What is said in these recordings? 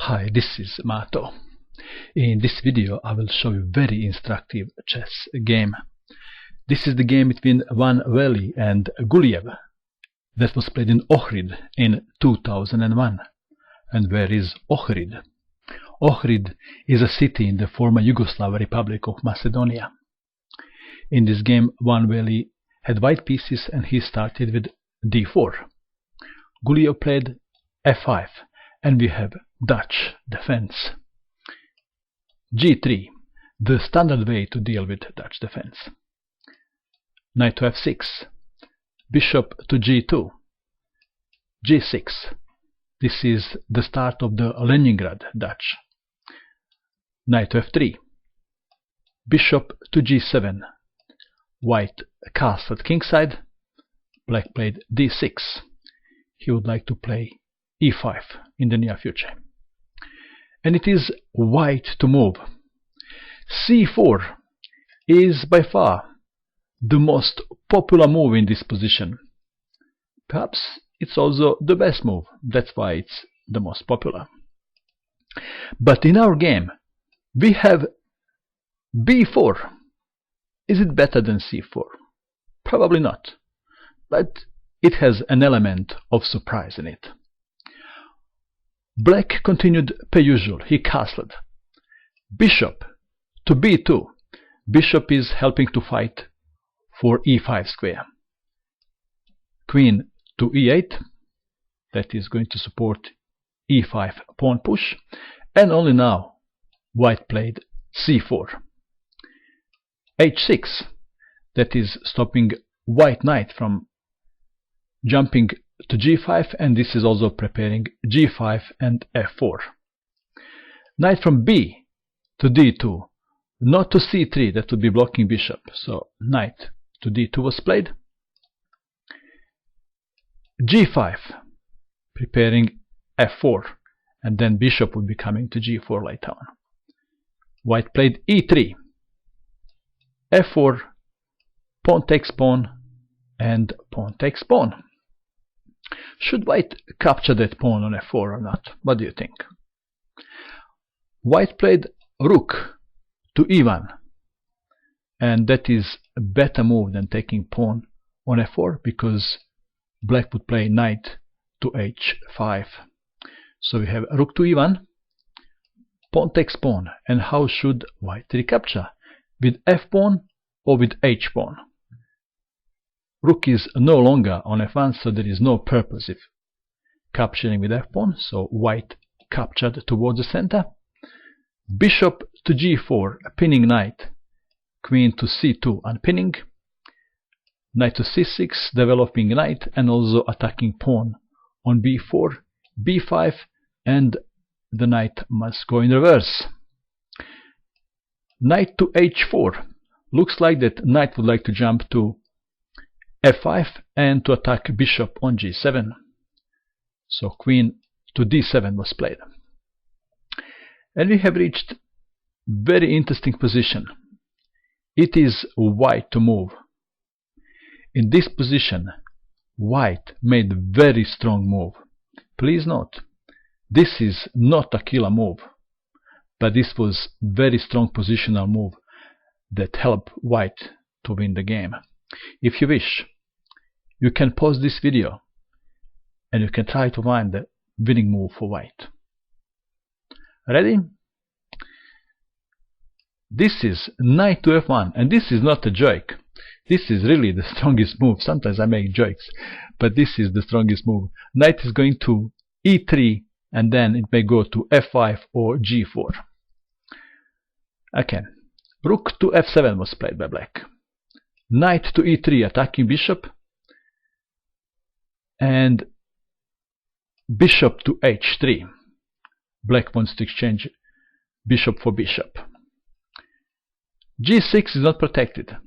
Hi, this is Mato. In this video I will show you very instructive chess game. This is the game between Wely and Guliev that was played in Ohrid in 2001. And where is Ohrid? Ohrid is a city in the former Yugoslav Republic of Macedonia. In this game Wely had white pieces and he started with d4. Guliev played f5 and we have Dutch defense. g3, the standard way to deal with Dutch defense. Knight to f6, bishop to g2, g6. This is the start of the Leningrad Dutch. Knight to f3, bishop to g7. White castled kingside. Black played d6. He would like to play e5 in the near future. And it is white to move. c4 is by far the most popular move in this position. Perhaps it's also the best move, that's why it's the most popular. But in our game we have b4. Is it better than c4? Probably not, but it has an element of surprise in it. Black continued per usual. He castled. Bishop to b2. Bishop is helping to fight for e5 square. Queen to e8. That is going to support e5 pawn push. And only now white played c4. h6. That is stopping white knight from jumping to g5, and this is also preparing g5 and f4. Knight from b to d2, not to c3, that would be blocking bishop, so knight to d2 was played. g5, preparing f4, and then bishop would be coming to g4 later on. White played e3, f4, pawn takes pawn, and pawn takes pawn. Should white capture that pawn on f4 or not? What do you think? White played rook to e1, and that is a better move than taking pawn on f4, because black would play knight to h5. So we have rook to e1, pawn takes pawn, and how should white recapture? With f pawn or with h pawn? Rook is no longer on f1, so there is no purpose if capturing with f pawn, so white captured towards the center. Bishop to g4, pinning knight. Queen to c2, unpinning. Knight to c6, developing knight and also attacking pawn on b4, b5, and the knight must go in reverse. Knight to h4. Looks like that knight would like to jump to f5 and to attack bishop on g7. So queen to d7 was played. And we have reached very interesting position. It is white to move. In this position white made very strong move. Please note, this is not a killer move, but this was very strong positional move that helped white to win the game. If you wish, you can pause this video and you can try to find the winning move for white. Ready? This is knight to f1, and this is not a joke. This is really the strongest move. Sometimes I make jokes, but this is the strongest move. Knight is going to e3, and then it may go to f5 or g4. Okay, rook to f7 was played by black. Knight to e3, attacking bishop, and bishop to h3. Black wants to exchange bishop for bishop. g6 is not protected.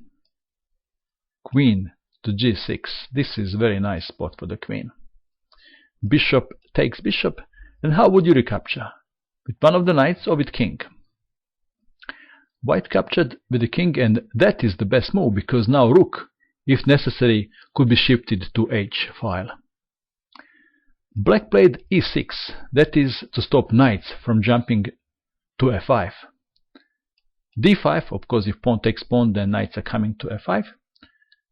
Queen to g6. This is a very nice spot for the queen. Bishop takes bishop, and how would you recapture? With one of the knights or with king? White captured with the king, and that is the best move, because now rook, if necessary, could be shifted to h file. Black played e6, that is to stop knights from jumping to f5. d5, of course, if pawn takes pawn, then knights are coming to f5.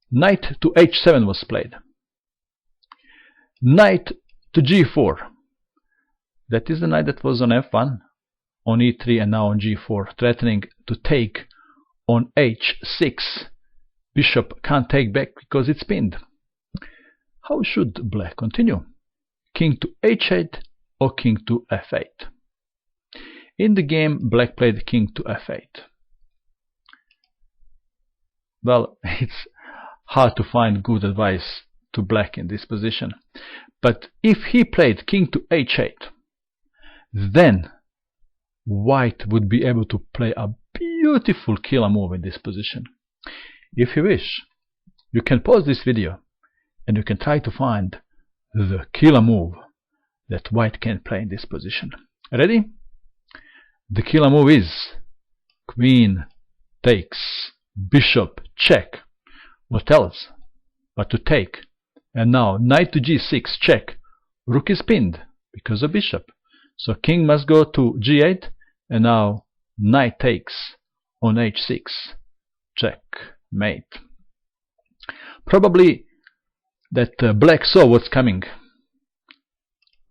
Knight to h7 was played. Knight to g4, that is the knight that was on f1, on e3 and now on g4, threatening to take on h6. Bishop can't take back because it's pinned. How should black continue? King to h8 or king to f8? In the game, black played king to f8. Well, it's hard to find good advice to black in this position. But if he played king to h8, then white would be able to play a beautiful killer move in this position. If you wish, you can pause this video and you can try to find the killer move that white can play in this position. Ready? The killer move is queen takes, bishop check. What else but to take? And now knight to g6 check. Rook is pinned because of bishop. So king must go to g8, and now knight takes on h6. Checkmate. Probably that black saw what's coming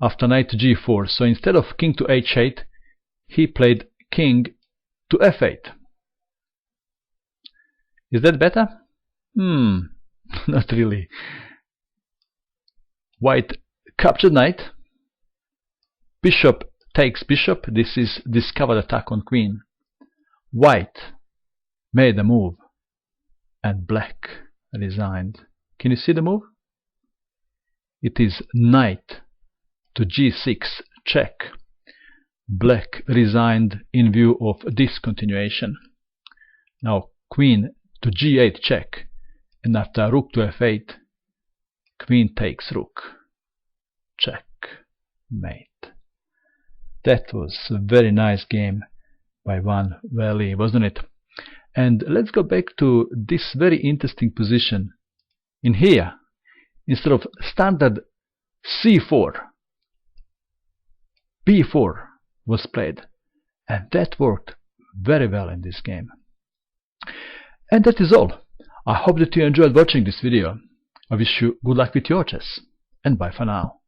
after knight to g4. So instead of king to h8, he played king to f8. Is that better? Not really. White captured knight. Bishop takes bishop. This is discovered attack on queen. White made a move and black resigned. Can you see the move? It is knight to g6 check. Black resigned in view of discontinuation. Now queen to g8 check, and after rook to f8, queen takes rook. Checkmate. That was a very nice game by one Wely, wasn't it? And let's go back to this very interesting position. In here, instead of standard c4, b4 was played, and that worked very well in this game. And that is all. I hope that you enjoyed watching this video. I wish you good luck with your chess, and bye for now.